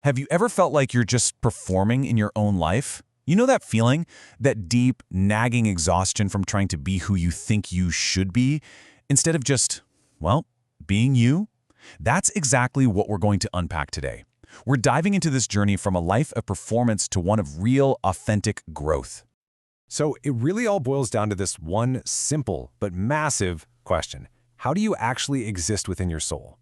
Have you ever felt like you're just performing in your own life? You know that feeling? That deep, nagging exhaustion from trying to be who you think you should be, instead of just, well, being you? That's exactly what we're going to unpack today. We're diving into this journey from a life of performance to one of real, authentic growth. So it really all boils down to this one simple but massive question. How do you actually exist within your soul?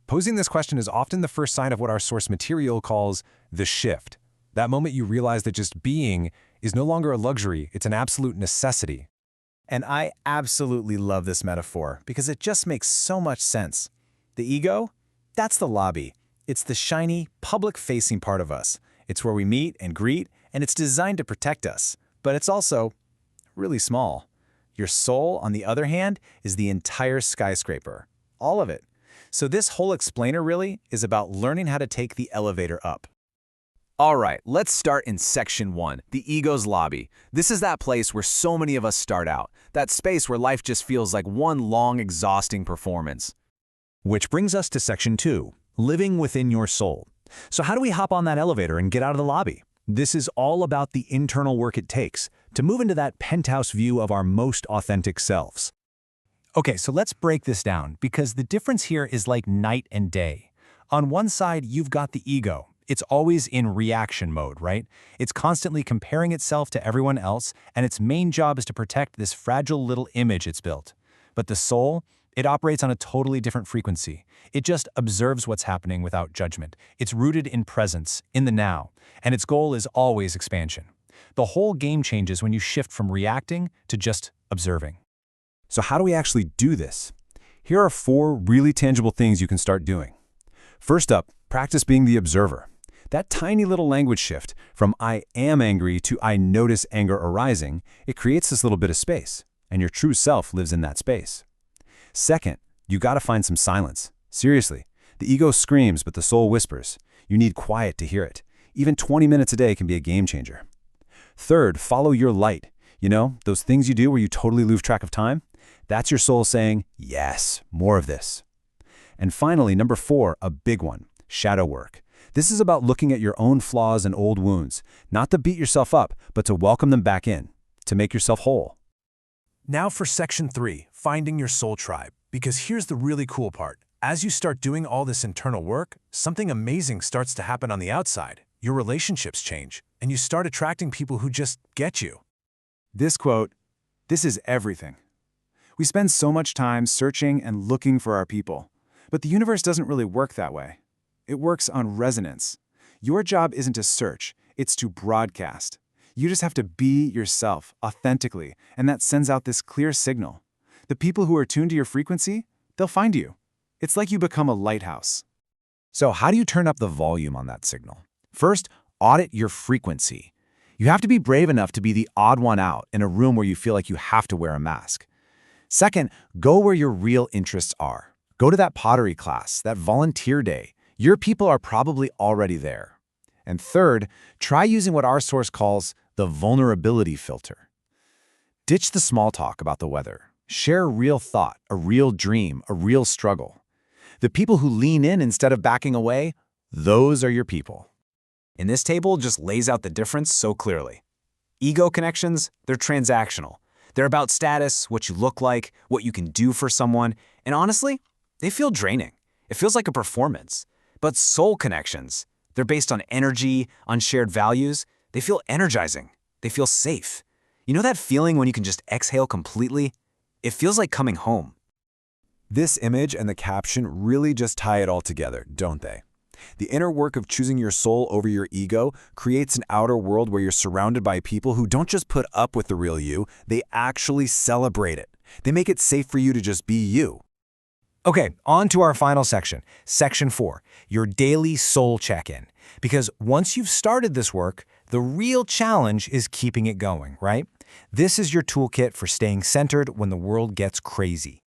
Posing this question is often the first sign of what our source material calls the shift. That moment you realize that just being is no longer a luxury, it's an absolute necessity. And I absolutely love this metaphor because it just makes so much sense. The ego? That's the lobby. It's the shiny, public-facing part of us. It's where we meet and greet, and it's designed to protect us. But it's also really small. Your soul, on the other hand, is the entire skyscraper. All of it. So this whole explainer really is about learning how to take the elevator up. All right, let's start in section 1, the ego's lobby. This is that place where so many of us start out, that space where life just feels like one long, exhausting performance. Which brings us to section 2, living within your soul. So how do we hop on that elevator and get out of the lobby? This is all about the internal work it takes to move into that penthouse view of our most authentic selves. Okay, so let's break this down because the difference here is like night and day. On one side, you've got the ego. It's always in reaction mode, right? It's constantly comparing itself to everyone else, and its main job is to protect this fragile little image it's built. But the soul, it operates on a totally different frequency. It just observes what's happening without judgment. It's rooted in presence, in the now, and its goal is always expansion. The whole game changes when you shift from reacting to just observing. So how do we actually do this? Here are 4 really tangible things you can start doing. First up, practice being the observer. That tiny little language shift from I am angry to I notice anger arising, it creates this little bit of space, and your true self lives in that space. Second, you gotta find some silence. Seriously, the ego screams, but the soul whispers. You need quiet to hear it. Even 20 minutes a day can be a game changer. Third, follow your light. You know, those things you do where you totally lose track of time? That's your soul saying, yes, more of this. And finally, number 4, a big one, shadow work. This is about looking at your own flaws and old wounds, not to beat yourself up, but to welcome them back in, to make yourself whole. Now for section 3, finding your soul tribe. Because here's the really cool part. As you start doing all this internal work, something amazing starts to happen on the outside. Your relationships change, and you start attracting people who just get you. This quote, this is everything. We spend so much time searching and looking for our people, but the universe doesn't really work that way. It works on resonance. Your job isn't to search, it's to broadcast. You just have to be yourself, authentically, and that sends out this clear signal. The people who are tuned to your frequency, they'll find you. It's like you become a lighthouse. So how do you turn up the volume on that signal? First, audit your frequency. You have to be brave enough to be the odd one out in a room where you feel like you have to wear a mask. Second, go where your real interests are. Go to that pottery class, that volunteer day. Your people are probably already there. And third, try using what our source calls the vulnerability filter. Ditch the small talk about the weather. Share a real thought, a real dream, a real struggle. The people who lean in instead of backing away, those are your people. And this table just lays out the difference so clearly. Ego connections, they're transactional. They're about status, what you look like, what you can do for someone, and honestly, they feel draining. It feels like a performance. But soul connections, they're based on energy, on shared values. They feel energizing. They feel safe. You know that feeling when you can just exhale completely? It feels like coming home. This image and the caption really just tie it all together, don't they? The inner work of choosing your soul over your ego creates an outer world where you're surrounded by people who don't just put up with the real you, they actually celebrate it. They make it safe for you to just be you. Okay, on to our final section, section 4, your daily soul check-in. Because once you've started this work, the real challenge is keeping it going, right? This is your toolkit for staying centered when the world gets crazy.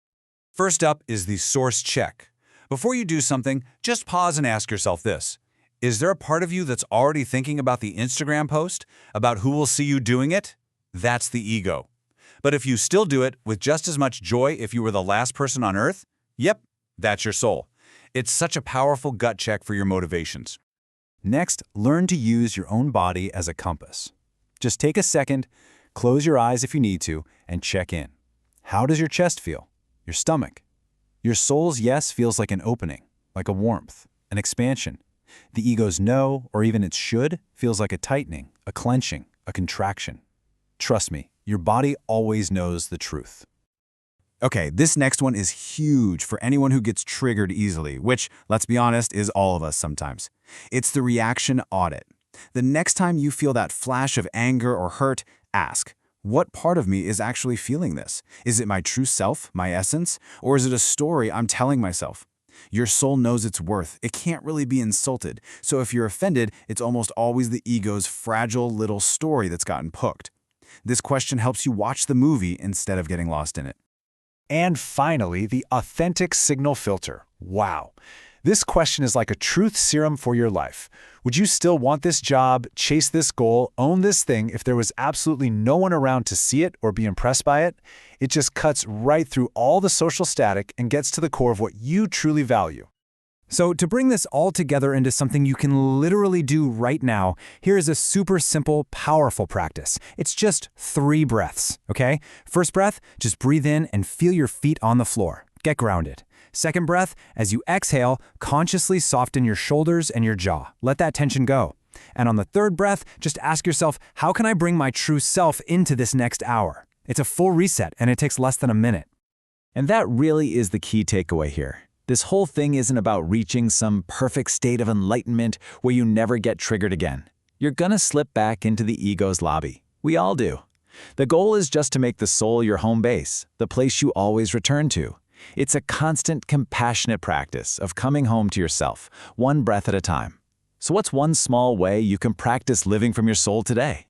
First up is the source check. Before you do something, just pause and ask yourself this. Is there a part of you that's already thinking about the Instagram post, about who will see you doing it? That's the ego. But if you still do it with just as much joy if you were the last person on earth, yep, that's your soul. It's such a powerful gut check for your motivations. Next, learn to use your own body as a compass. Just take a second, close your eyes if you need to, and check in. How does your chest feel? Your stomach? Your soul's yes feels like an opening, like a warmth, an expansion. The ego's no, or even its should, feels like a tightening, a clenching, a contraction. Trust me, your body always knows the truth. Okay, this next one is huge for anyone who gets triggered easily, which, let's be honest, is all of us sometimes. It's the reaction audit. The next time you feel that flash of anger or hurt, ask, what part of me is actually feeling this? Is it my true self, my essence, or is it a story I'm telling myself? Your soul knows its worth. It can't really be insulted. So if you're offended, it's almost always the ego's fragile little story that's gotten hooked. This question helps you watch the movie instead of getting lost in it. And finally, the authentic signal filter. Wow. This question is like a truth serum for your life. Would you still want this job, chase this goal, own this thing if there was absolutely no one around to see it or be impressed by it? It just cuts right through all the social static and gets to the core of what you truly value. So to bring this all together into something you can literally do right now, here is a super simple, powerful practice. It's just 3 breaths, okay? First breath, just breathe in and feel your feet on the floor. Get grounded. Second breath, as you exhale, consciously soften your shoulders and your jaw. Let that tension go. And on the third breath, just ask yourself, how can I bring my true self into this next hour? It's a full reset, and it takes less than a minute. And that really is the key takeaway here. This whole thing isn't about reaching some perfect state of enlightenment where you never get triggered again. You're gonna slip back into the ego's lobby. We all do. The goal is just to make the soul your home base, the place you always return to. It's a constant, compassionate practice of coming home to yourself, one breath at a time. So what's one small way you can practice living from your soul today?